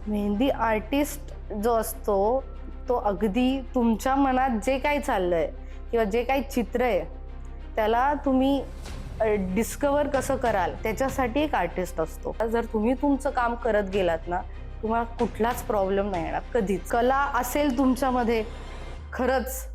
Mehndi artist जो असतो तो अगदी तुमच्या मनात जे काही चाललंय किंवा जे काही चित्र आहे त्याला तुम्ही डिस्कवर कसं कराल त्याच्यासाठी एक आर्टिस्ट असतो. जर तुम्ही तुमचं काम करत गेलात ना तुम्हाला कुठलाच प्रॉब्लेम नाही येणार कधीच. कला असेल तुमच्यामध्ये खरंच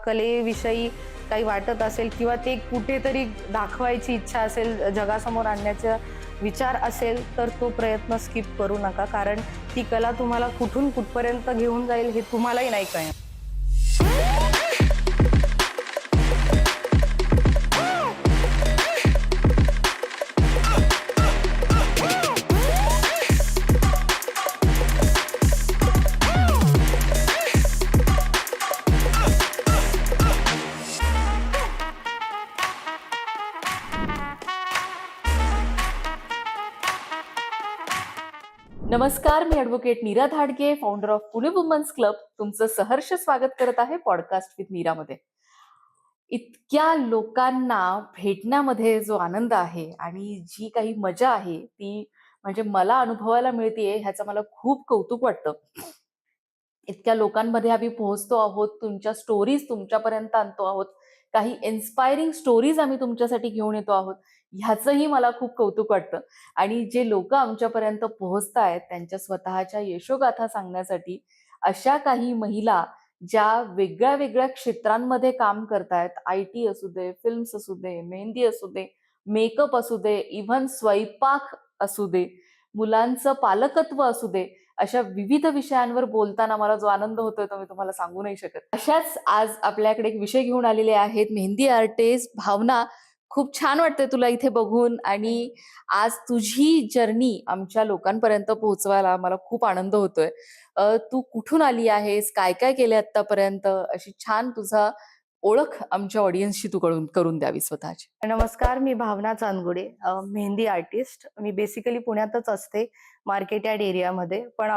कलेविषयी काही वाटत असेल किंवा ते कुठेतरी दाखवायची इच्छा असेल, जगासमोर आणण्याचा विचार असेल तर तो प्रयत्न स्किप करू नका, कारण ती कला तुम्हाला कुठून कुठपर्यंत घेऊन जाईल हे तुम्हालाही नाही कळणार. नमस्कार, मी advocate Neera Dhadge, founder of Pune women's club, तुमचं सहर्ष स्वागत करत आहे पॉडकास्ट विथ नीरामध्ये. इतक्या लोकांना भेटण्यामध्ये जो आनंद आहे आणि जी काही मजा आहे ती म्हणजे मला अनुभवायला मिळतेय, ह्याचं मला खूप कौतुक वाटतं. इतक्या लोकांमध्ये आम्ही पोहोचतो आहोत, तुमच्या स्टोरीज तुमच्यापर्यंत आणतो आहोत, काही इन्स्पायरिंग स्टोरीज आम्ही तुमच्यासाठी घेऊन येतो आहोत, ह्याचंही मला खूप कौतुक वाटतं. आणि जे लोक आमच्यापर्यंत पोहोचतायत त्यांच्या स्वतःच्या यशोगाथा सांगण्यासाठी अशा काही महिला ज्या वेगळ्या वेगळ्या क्षेत्रांमध्ये काम करतायत, IT असू दे, फिल्म्स असू दे, मेहंदी असू दे, मेकअप असू दे, इव्हन स्वयंपाक असू दे, मुलांचं पालकत्व असू दे, अशा विविध विषयांवर बोलताना मला जो आनंद होतोय तो मी तुम्हाला सांगू नाही शकत. अशाच आज आपल्याकडे एक विषय घेऊन आलेले आहेत मेहंदी आर्टिस्ट भावना. खूप छान वाटतंय तुला इथे बघून आणि आज तुझी जर्नी आमच्या लोकांपर्यंत पोहोचवायला मला खूप आनंद होतोय. तू कुठून आली आहेस, काय काय केले आतापर्यंत, अशी छान तुझा ओळख आमच्या ऑडियन्सशी तू करून द्यावी स्वतःची. नमस्कार, मी भावना चांदगुडे, मेहंदी आर्टिस्ट. मी बेसिकली पुण्यातच असते, मार्केट यार्ड एरियामध्ये. पण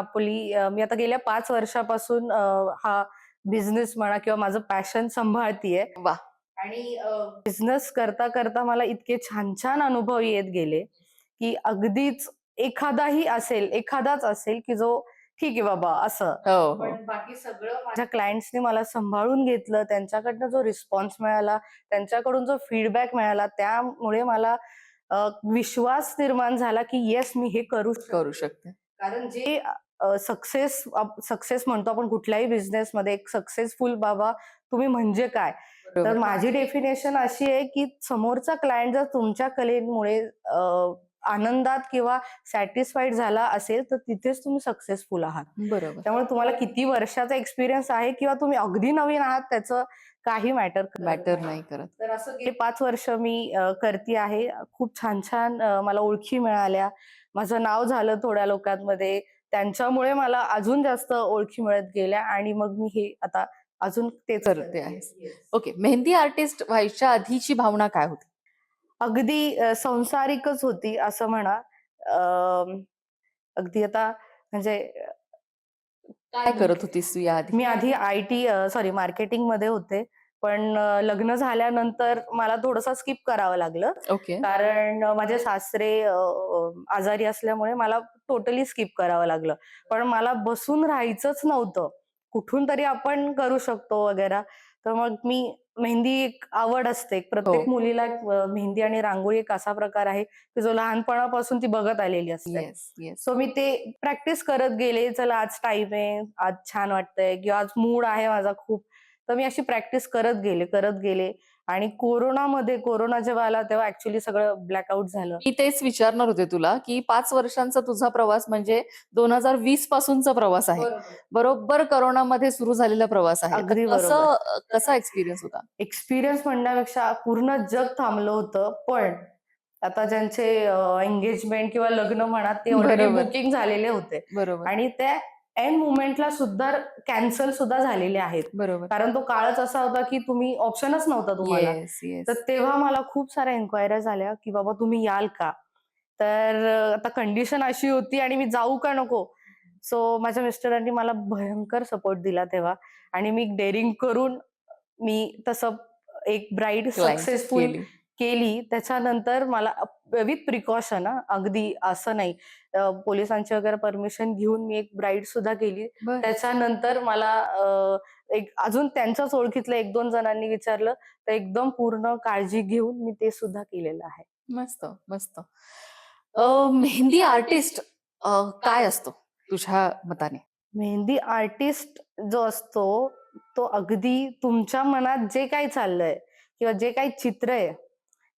मी आता गेल्या 5 वर्षापासून हा बिझनेस म्हणा किंवा माझं पॅशन सांभाळतीये. वा. आणि बिझनेस करता करता मला इतके छान छान अनुभव येत गेले की अगदीच एखादाच असेल की जो ठीक आहे बाबा असं, हो. पण बाकी सगळं माझ्या क्लायंट्सने मला सांभाळून घेतलं. त्यांच्याकडनं जो रिस्पॉन्स मिळाला, त्यांच्याकडून जो फीडबॅक मिळाला, त्यामुळे मला विश्वास निर्माण झाला की येस मी हे करू शकते. कारण जे सक्सेस म्हणतो आपण कुठल्याही बिझनेसमध्ये, एक सक्सेसफुल बाबा तुम्ही म्हणजे काय. तर माझी डेफिनेशन अशी आहे की समोरचा क्लायंट जर तुमच्या कलेमुळे आनंदात किंवा सॅटिस्फाईड झाला असेल तर तिथेच तुम्ही सक्सेसफुल आहात. बरोबर. त्यामुळे तुम्हाला किती वर्षाचा एक्सपिरियन्स आहे किंवा तुम्ही अगदी नवीन आहात त्याचं काही मॅटर नाही करत. तर असं गेले 5 वर्ष मी करती आहे. खूप छान छान मला ओळखी मिळाल्या, माझं नाव झालं थोड्या लोकांमध्ये. त्यांच्यामुळे मला अजून जास्त ओळखी मिळत गेल्या आणि मग मी हे आता अजून तेच करते आहेस. ओके, मेहंदी आर्टिस्ट व्हायच्या आधीची भावना काय होती? अगदी संसारिकच होती असं म्हणा. अगदी आता म्हणजे काय करत होतीस तू याआधी? मी आधी मार्केटिंग मध्ये होते. पण लग्न झाल्यानंतर मला थोडंसं स्किप करावं लागलं. ओके. कारण माझे सासरे आजारी असल्यामुळे मला टोटली स्किप करावं लागलं. पण मला बसून राहायचंच नव्हतं. कुठून तरी आपण करू शकतो वगैरे. तर मग मी मेहंदी एक आवड असते. प्रत्येक मुलीला मेहंदी आणि रांगोळी एक असा प्रकार आहे की जो लहानपणापासून ती बघत आलेली असते. सो मी ते प्रॅक्टिस करत गेले. चला आज टाइम आहे, आज छान वाटतंय किंवा आज मूड आहे माझा खूप. तर मी अशी प्रॅक्टिस करत गेले आणि कोरोना जेव्हा आला तेव्हा ऍक्च्युली सगळं ब्लॅकआउट झालं. मी तेच विचारणार होते तुला की 5 वर्षांचा तुझा प्रवास म्हणजे 2020 पासूनचा प्रवास आहे. बरोबर कोरोनामध्ये सुरू झालेला प्रवास आहे. अगदी कसा एक्सपिरियन्स होता? एक्सपिरियन्स म्हणण्यापेक्षा पूर्ण जग थांबलं होतं. पण आता ज्यांचे एंगेजमेंट किंवा लग्न म्हणा ते ऑलरेडी बुकिंग झालेले होते. बरोबर. आणि त्या एंड मुमेंटला सुद्धा कॅन्सल सुद्धा झालेले आहेत. बरोबर. कारण तो काळच असा होता की तुम्ही ऑप्शनच नव्हता तुम्हाला. तर तेव्हा मला खूप साऱ्या एन्क्वायऱ्या झाल्या की बाबा तुम्ही याल का. तर आता कंडिशन अशी होती आणि मी जाऊ का नको. सो माझ्या मिस्टरांनी मला भयंकर सपोर्ट दिला तेव्हा आणि मी डेअरिंग करून मी तसं एक ब्राईड सक्सेसफुल केली त्याच्यानंतर मला विथ प्रिकॉशन, अगदी असं नाही, पोलिसांची वगैरे परमिशन घेऊन मी एक ब्राईड सुद्धा केली. बर त्याच्यानंतर मला एक अजून त्यांच्याच ओळखीतल्या 1-2 जणांनी विचारलं, तर एकदम पूर्ण काळजी घेऊन मी ते सुद्धा केलेलं आहे. मस्त मस्त. मेहंदी आर्टिस्ट काय असतो तुझ्या मताने? मेहंदी आर्टिस्ट जो असतो, तो अगदी तुमच्या मनात जे काही चाललंय किंवा जे काही चित्र आहे,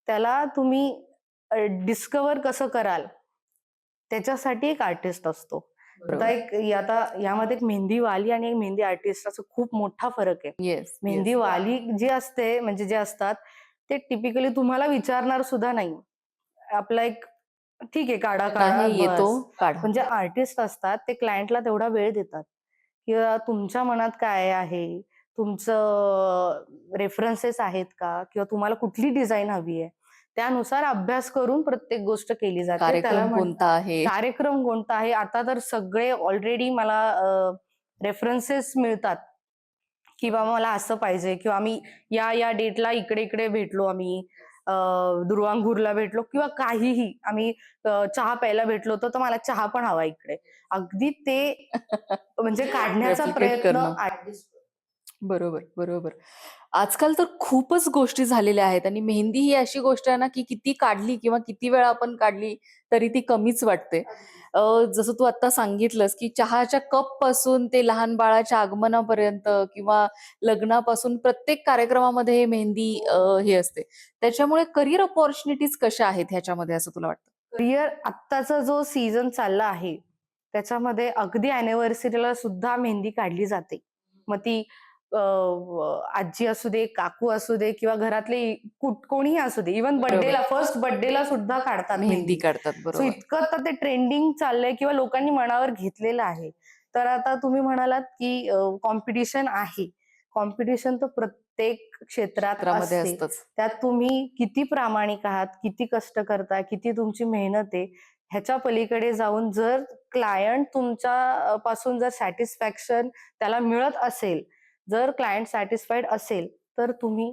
त्याला तुम्ही डिस्कव्हर कसं कराल, त्याच्यासाठी एक आर्टिस्ट असतो. आता आता यामध्ये एक मेहंदीवाली आणि एक मेहंदी आर्टिस्ट असं खूप मोठा फरक आहे. येस मेहंदीवाली जी असते म्हणजे जे असतात, ते टिपिकली तुम्हाला विचारणार सुद्धा नाही. आपला एक ठीक आहे, काढा, काढा, येतो बस. काढा. पण जे आर्टिस्ट असतात ते क्लायंटला तेवढा वेळ देतात, किंवा तुमच्या मनात काय आहे, तुमचं रेफरन्सेस आहेत का, किंवा तुम्हाला कुठली डिझाईन हवी आहे, त्यानुसार अभ्यास करून प्रत्येक गोष्ट केली जाते. त्याला कार्यक्रम कोणता आहे? कार्यक्रम कोणता आहे. आता तर सगळे ऑलरेडी मला रेफरन्सेस मिळतात, की बाबा मला असं पाहिजे, किंवा आम्ही या डेटला इकडे इकडे भेटलो, आम्ही दुर्वांगूरला भेटलो, किंवा काहीही आम्ही चहा प्यायला भेटलो होतो, तर मला चहा पण हवा इकडे. अगदी ते म्हणजे काढण्याचा Replicate प्रयत्न करणं. आर्टिस्ट. बरोबर, बरोबर. आजकाल तर खूपच गोष्टी झालेल्या आहेत आणि मेहंदी ही अशी गोष्ट आहे ना, की किती काढली किंवा किती वेळा आपण काढली तरी ती कमीच वाटते. जसं तू आता सांगितलंस, की चहाच्या कपपासून ते लहान बाळाच्या आगमनापर्यंत किंवा लग्नापासून प्रत्येक कार्यक्रमामध्ये मेहंदी हे असते. त्याच्यामुळे करियर अपॉर्च्युनिटीज कशा आहेत ह्याच्यामध्ये असं तुला वाटतं? करिअर आत्ताचा जो सीझन चालला आहे, त्याच्यामध्ये अगदी अॅनिव्हर्सरीला सुद्धा मेहंदी काढली जाते. मग ती आजी असू दे, काकू असू दे, किंवा घरातले कोणीही असू दे. इव्हन बरोबर. फर्स्ट बर्थडेला सुद्धा काढतात मेहंदी मेहंदी. काढतात. सो बरोबर. इतकं तर ते ट्रेंडिंग चाललंय, किंवा लोकांनी मनावर घेतलेलं आहे. तर आता तुम्ही म्हणालात, की कॉम्पिटिशन आहे. कॉम्पिटिशन तर प्रत्येक क्षेत्रात क्षेत्रामध्ये असते. असतंच. त्यात तुम्ही किती प्रामाणिक आहात, किती कष्ट करता, किती तुमची मेहनत आहे, ह्याच्या पलीकडे जाऊन जर क्लायंट तुमच्या पासून जर सॅटिस्फॅक्शन त्याला मिळत असेल, जर क्लायंट सॅटिस्फाईड असेल, तर तुम्ही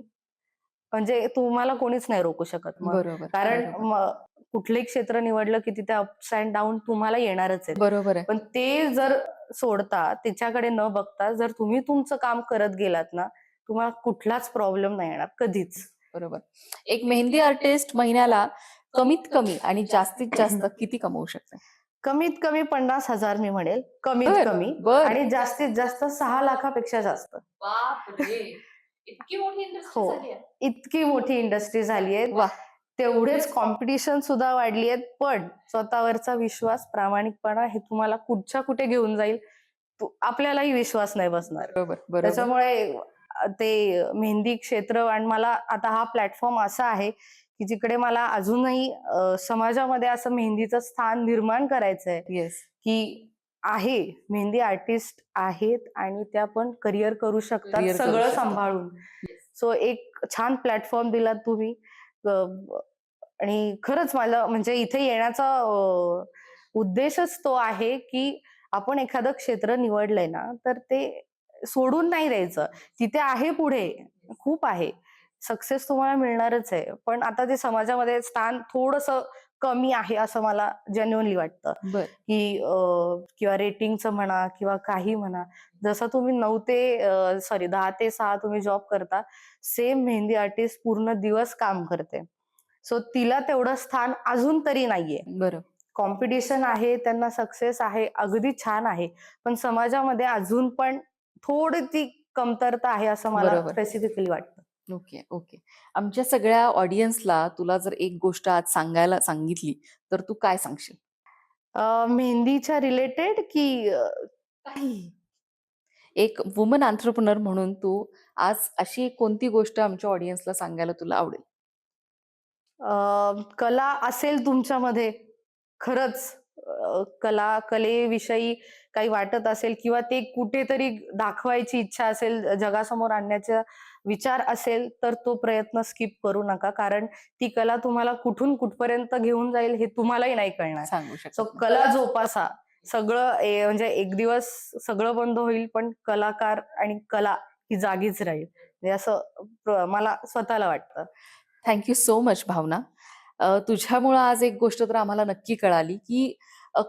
म्हणजे तुम्हाला कोणीच नाही रोखू शकत मग. बरोबर, कारण बरोबर. कुठलंही क्षेत्र निवडलं की तिथे अप्स अँड डाऊन तुम्हाला येणारच आहेत. बरोबर आहे. पण ते जर सोडता, त्याच्याकडे न बघता जर तुम्ही तुमचं काम करत गेलात ना, तुम्हाला कुठलाच प्रॉब्लेम नाही येणार कधीच. बरोबर. एक मेहंदी आर्टिस्ट महिन्याला कमीत कमी आणि जास्तीत जास्त किती कमवू शकते? कमीत कमी 50,000 मी म्हणेल. कमीत बर कमी. बर आणि जास्तीत जास्त 6 लाखापेक्षा जास्त. बापरे! इतकी मोठी इंडस्ट्री हो. झाली आहे. इतकी मोठी इंडस्ट्री झाली आहे. वाह! तेवढेच कॉम्पिटिशन सुद्धा वाढली आहेत. पण स्वतःवरचा विश्वास, प्रामाणिकपणा हे तुम्हाला कुठच्या कुठे घेऊन जाईल, आपल्यालाही विश्वास नाही बसणार. बरोबर, बरोबर. त्याच्यामुळे ते मेहंदी क्षेत्र, आणि मला आता हा प्लॅटफॉर्म असा आहे, की जिकडे मला अजूनही समाजामध्ये असं मेहंदीचं स्थान निर्माण करायचंय, येस. की आहे मेहंदी आर्टिस्ट आहेत आणि त्या पण करिअर करू शकतात Career करू सगळं शकतात. सांभाळून. येस. सो एक छान प्लॅटफॉर्म दिलात तुम्ही. अ, आणि खरंच मला म्हणजे इथे येण्याचा उद्देशच तो आहे, की आपण एखादं क्षेत्र निवडलंय ना, तर ते सोडून नाही द्यायचं. तिथे आहे पुढे, खूप आहे. सक्सेस तुम्हाला मिळणारच आहे. पण आता ते समाजामध्ये स्थान थोडंसं कमी आहे असं मला जेन्युइनली वाटतं, बर की किंवा रेटिंगचं म्हणा किंवा काही म्हणा. जसं तुम्ही 10 ते 6 तुम्ही जॉब करता, सेम मेहंदी आर्टिस्ट पूर्ण दिवस काम करते. सो तिला तेवढं स्थान अजून तरी नाहीये. बरं. कॉम्पिटिशन आहे, त्यांना सक्सेस आहे, अगदी छान आहे. पण समाजामध्ये अजून पण थोडी ती कमतरता आहे असं मला बरोबर. स्पेसिफिकली वाटतं. Okay, okay. आमच्या सगळ्या ऑडियन्सला तुला जर एक गोष्ट आज सांगायला सांगितली, तर तू काय सांगशील? मेहंदीच्या रिलेटेड की काहीही. एक वुमन एंटरप्रेन्योर म्हणून तू आज अशी एक कोणती गोष्ट आमच्या ऑडियन्सला सांगायला तुला आवडेल? कला असेल तुमच्यामध्ये, खरंच कलेविषयी काही वाटत असेल, किंवा ते कुठेतरी दाखवायची इच्छा असेल, जगासमोर आणण्याचा विचार असेल, तर तो प्रयत्न स्किप करू नका. कारण ती कला तुम्हाला कुठून कुठपर्यंत घेऊन जाईल हे तुम्हालाही नाही कळणार. सांगू सो शकत नाही. कला जोपासा. सगळं म्हणजे एक दिवस सगळं बंद होईल, पण कलाकार आणि कला ही जागीच राहील. म्हणजे असं मला स्वतःला वाटतं. थँक्यू सो मच भावना. तुझ्यामुळं आज एक गोष्ट तर आम्हाला नक्की कळाली, की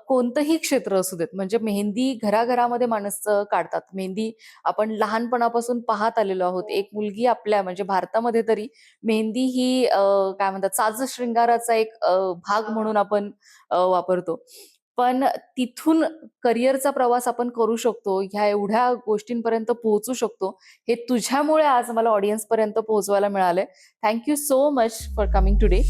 कोणतंही क्षेत्र असू देत, म्हणजे मेहंदी घराघरामध्ये माणसं काढतात. मेहंदी आपण लहानपणापासून पाहत आलेलो आहोत. एक मुलगी आपल्या म्हणजे भारतामध्ये तरी मेहंदी ही काय म्हणतात साज शृंगाराचा एक भाग म्हणून आपण वापरतो. पण तिथून करिअरचा प्रवास आपण करू शकतो, ह्या एवढ्या गोष्टींपर्यंत पोहोचू शकतो, हे तुझ्यामुळे आज मला ऑडियन्सपर्यंत पोहोचवायला मिळालंय. Thank you so much for coming today.